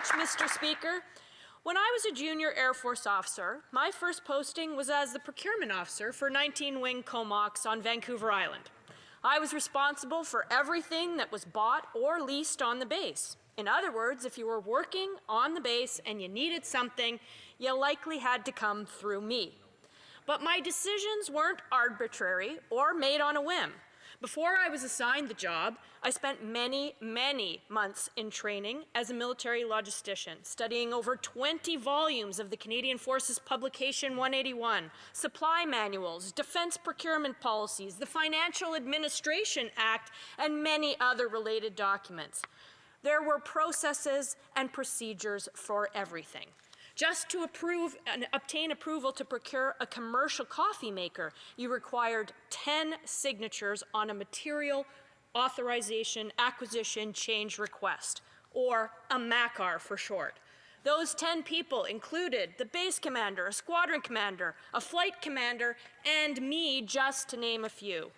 much, Mr. Speaker. When I was a junior Air Force officer, my first posting was as the procurement officer for 19 Wing Comox on Vancouver Island. I was responsible for everything that was bought or leased on the base. In other words, if you were working on the base and you needed something, you likely had to come through me. But my decisions weren't arbitrary or made on a whim. Before I was assigned the job, I spent many, many months in training as a military logistician, studying over 20 volumes of the Canadian Forces Publication 181, supply manuals, defense procurement policies, the Financial Administration Act, and many other related documents. There were processes and procedures for everything. Just to obtain approval to procure a commercial coffee maker, you required 10 signatures on a material authorization acquisition change request, or a MACAR for short. Those 10 people included the base commander, a squadron commander, a flight commander, and me, just to name a few.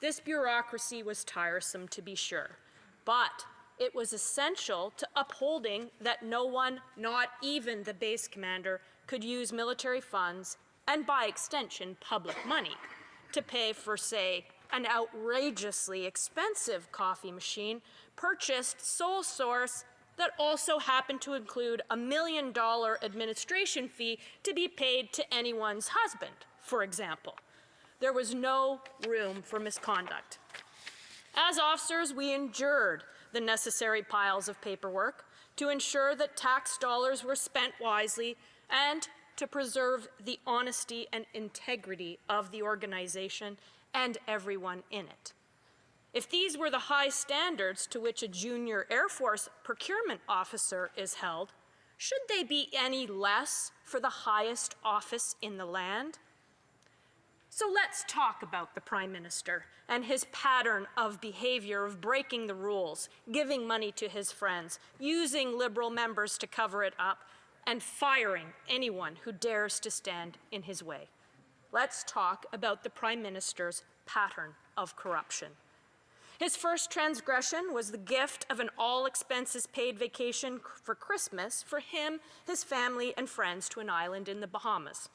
This bureaucracy was tiresome, to be sure, but it was essential to upholding that no one, not even the base commander, could use military funds, and by extension public money, to pay for, say, an outrageously expensive coffee machine purchased sole source that also happened to include a $1 million administration fee to be paid to anyone's husband, for example. There was no room for misconduct. As officers, we endured the necessary piles of paperwork to ensure that tax dollars were spent wisely and to preserve the honesty and integrity of the organization and everyone in it. If these were the high standards to which a junior Air Force procurement officer is held, should they be any less for the highest office in the land? So let's talk about the Prime Minister and his pattern of behavior of breaking the rules, giving money to his friends, using Liberal members to cover it up, and firing anyone who dares to stand in his way. Let's talk about the Prime Minister's pattern of corruption. His first transgression was the gift of an all-expenses-paid vacation for Christmas for him, his family, and friends to an island in the Bahamas.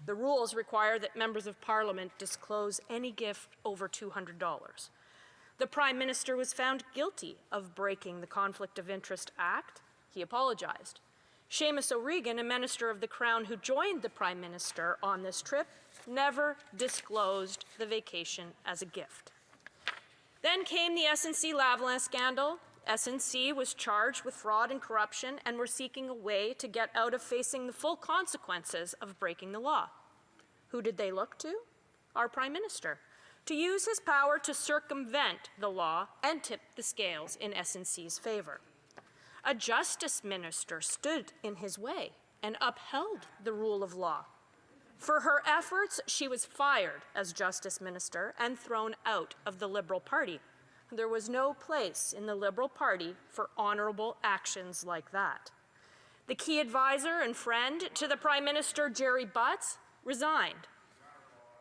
The rules require that members of Parliament disclose any gift over $200. The Prime Minister was found guilty of breaking the Conflict of Interest Act. He apologized. Seamus O'Regan, a Minister of the Crown who joined the Prime Minister on this trip, never disclosed the vacation as a gift. Then came the SNC-Lavalin scandal. SNC was charged with fraud and corruption and were seeking a way to get out of facing the full consequences of breaking the law. Who did they look to? Our Prime Minister, to use his power to circumvent the law and tip the scales in SNC's favor. A Justice Minister stood in his way and upheld the rule of law. For her efforts, she was fired as Justice Minister and thrown out of the Liberal Party. There was no place in the Liberal Party for honourable actions like that. The key advisor and friend to the Prime Minister, Jerry Butts, resigned.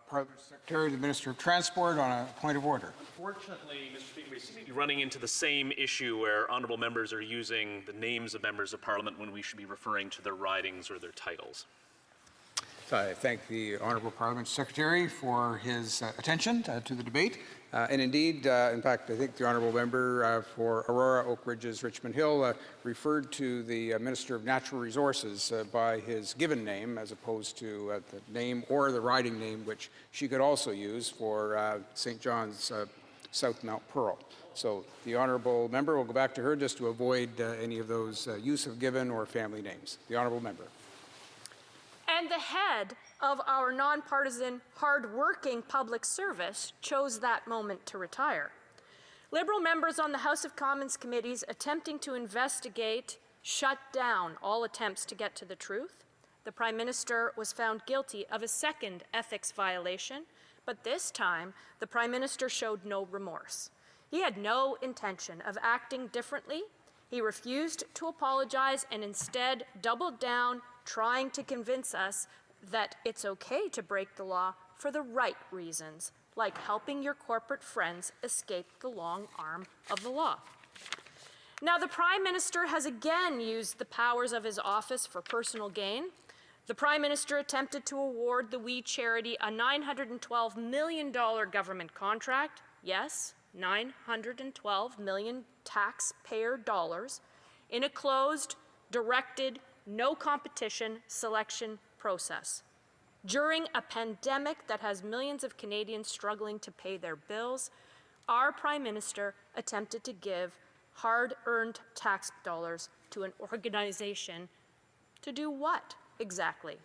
Parliament Secretary, the Minister of Transport, on a point of order. Unfortunately, Mr. Speaker, we seem to be running into the same issue where honourable members are using the names of members of Parliament when we should be referring to their ridings or their titles. So I thank the Honourable Parliament Secretary for his attention to the debate. And indeed, in fact, I think the Honourable Member for Aurora, Oak Ridges, Richmond Hill referred to the Minister of Natural Resources by his given name as opposed to the name or the riding name which she could also use for St. John's South Mount Pearl. So the Honourable Member will go back to her just to avoid any of those use of given or family names. The Honourable Member. And the head of our nonpartisan, hard-working public service chose that moment to retire. Liberal members on the House of Commons committees attempting to investigate shut down all attempts to get to the truth. The Prime Minister was found guilty of a second ethics violation, but this time the Prime Minister showed no remorse. He had no intention of acting differently. He refused to apologize and instead doubled down, trying to convince us that it's okay to break the law for the right reasons, like helping your corporate friends escape the long arm of the law. Now, the Prime Minister has again used the powers of his office for personal gain. The Prime Minister attempted to award the We Charity a $912 million government contract. Yes, $912 million taxpayer dollars in a closed, directed, no competition selection process. During a pandemic that has millions of Canadians struggling to pay their bills, our Prime Minister attempted to give hard-earned tax dollars to an organization to do what exactly?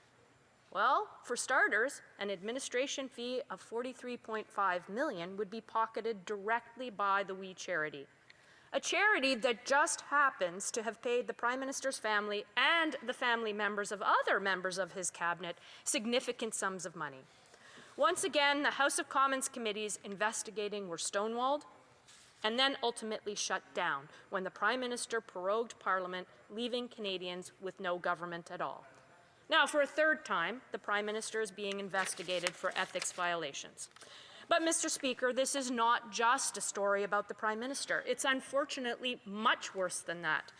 Well, for starters, an administration fee of $43.5 million would be pocketed directly by the We Charity, a charity that just happens to have paid the Prime Minister's family and the family members of other members of his cabinet significant sums of money. Once again, the House of Commons committees investigating were stonewalled and then ultimately shut down when the Prime Minister prorogued Parliament, leaving Canadians with no government at all. Now, for a third time, the Prime Minister is being investigated for ethics violations. But, Mr. Speaker, this is not just a story about the Prime Minister. It's unfortunately much worse than that.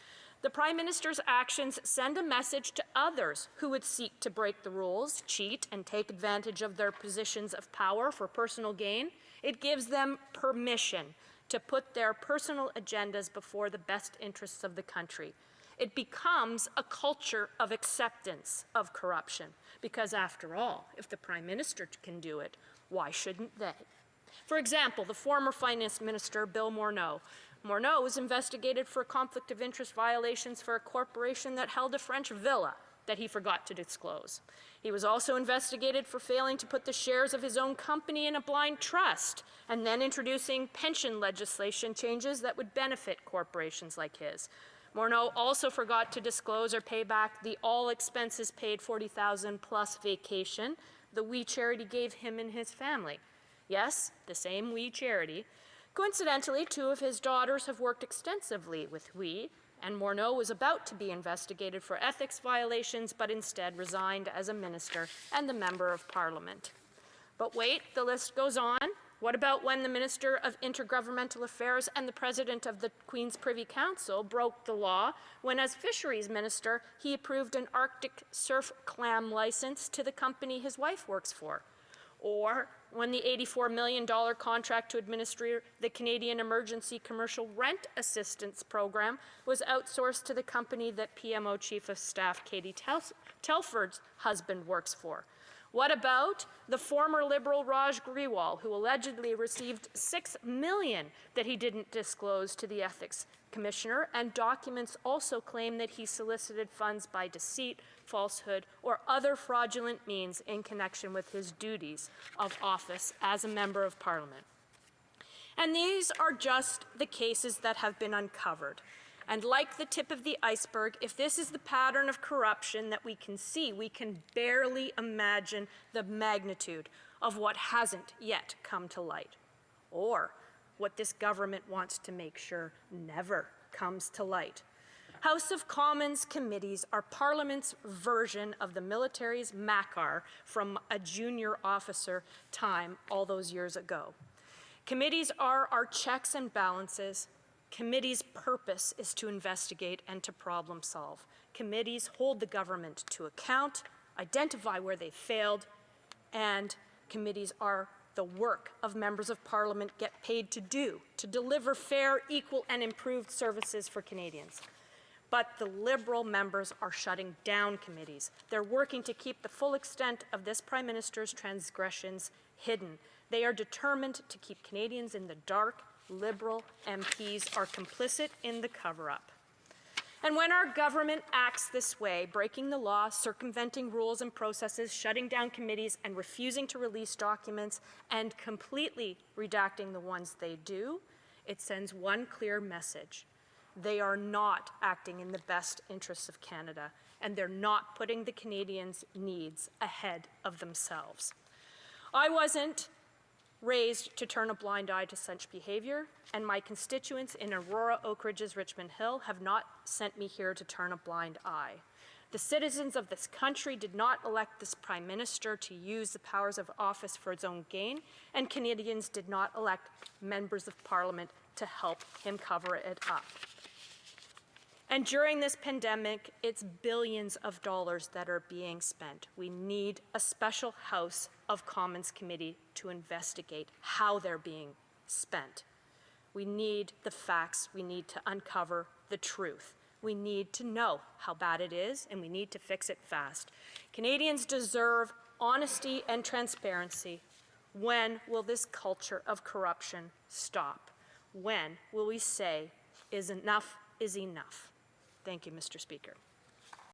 The Prime Minister's actions send a message to others who would seek to break the rules, cheat, and take advantage of their positions of power for personal gain. It gives them permission to put their personal agendas before the best interests of the country. It becomes a culture of acceptance of corruption, because after all, if the Prime Minister can do it, why shouldn't they? For example, the former Finance Minister, Bill Morneau. Morneau was investigated for conflict of interest violations for a corporation that held a French villa that he forgot to disclose. He was also investigated for failing to put the shares of his own company in a blind trust and then introducing pension legislation changes that would benefit corporations like his. Morneau also forgot to disclose or pay back the all expenses paid $40,000 plus vacation the We Charity gave him and his family. Yes, the same We Charity. Coincidentally, two of his daughters have worked extensively with We, and Morneau was about to be investigated for ethics violations, but instead resigned as a minister and a member of Parliament. But wait, the list goes on. What about when the Minister of Intergovernmental Affairs and the President of the Queen's Privy Council broke the law when, as Fisheries Minister, he approved an Arctic surf clam license to the company his wife works for? Or when the $84 million contract to administer the Canadian Emergency Commercial Rent Assistance Program was outsourced to the company that PMO Chief of Staff Katie Telford's husband works for? What about the former Liberal Raj Grewal, who allegedly received $6 million that he didn't disclose to the Ethics Commissioner, and documents also claim that he solicited funds by deceit, falsehood, or other fraudulent means in connection with his duties of office as a member of Parliament? And these are just the cases that have been uncovered. And like the tip of the iceberg, if this is the pattern of corruption that we can see, we can barely imagine the magnitude of what hasn't yet come to light, or what this government wants to make sure never comes to light. House of Commons committees are Parliament's version of the military's MACAR from a junior officer time all those years ago. Committees are our checks and balances. Committees' purpose is to investigate and to problem solve. Committees hold the government to account, identify where they failed, and committees are the work of members of Parliament get paid to do, to deliver fair, equal, and improved services for Canadians. But the Liberal members are shutting down committees. They're working to keep the full extent of this Prime Minister's transgressions hidden. They are determined to keep Canadians in the dark. Liberal MPs are complicit in the cover-up. And when our government acts this way, breaking the law, circumventing rules and processes, shutting down committees, and refusing to release documents, and completely redacting the ones they do, it sends one clear message. They are not acting in the best interests of Canada, and they're not putting the Canadians' needs ahead of themselves. I wasn't raised to turn a blind eye to such behavior, and my constituents in Aurora, Oak Ridges, Richmond Hill have not sent me here to turn a blind eye. The citizens of this country did not elect this Prime Minister to use the powers of office for its own gain, and Canadians did not elect members of Parliament to help him cover it up. And during this pandemic, it's billions of dollars that are being spent. We need a special House of Commons committee to investigate how they're being spent. We need the facts. We need to uncover the truth. We need to know how bad it is, and we need to fix it fast. Canadians deserve honesty and transparency. When will this culture of corruption stop? When will we say, enough is enough? Thank you, Mr. Speaker.